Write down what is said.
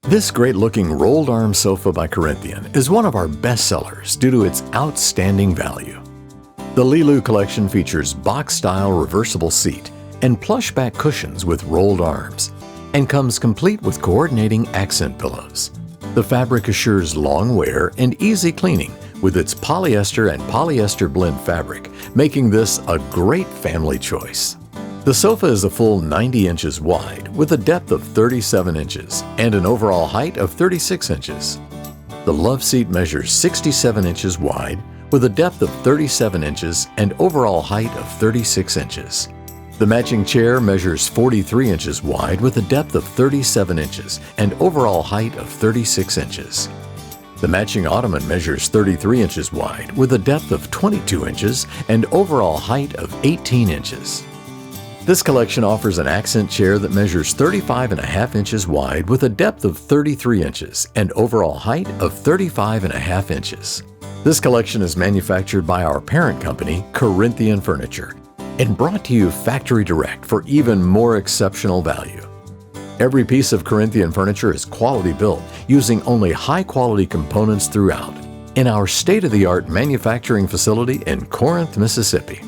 This great-looking rolled arm sofa by Corinthian is one of our best sellers due to its outstanding value. The Lilou collection features box-style reversible seat and plush back cushions with rolled arms, and comes complete with coordinating accent pillows. The fabric assures long wear and easy cleaning with its polyester and polyester blend fabric, making this a great family choice. The sofa is a full 90 inches wide with a depth of 37 inches and an overall height of 36 inches. The love seat measures 67 inches wide with a depth of 37 inches and overall height of 36 inches. The matching chair measures 43 inches wide with a depth of 37 inches and overall height of 36 inches. The matching ottoman measures 33 inches wide with a depth of 22 inches and overall height of 18 inches. This collection offers an accent chair that measures 35.5 inches wide with a depth of 33 inches and overall height of 35.5 inches. This collection is manufactured by our parent company, Corinthian Furniture, and brought to you factory direct for even more exceptional value. Every piece of Corinthian furniture is quality built using only high-quality components throughout in our state-of-the-art manufacturing facility in Corinth, Mississippi.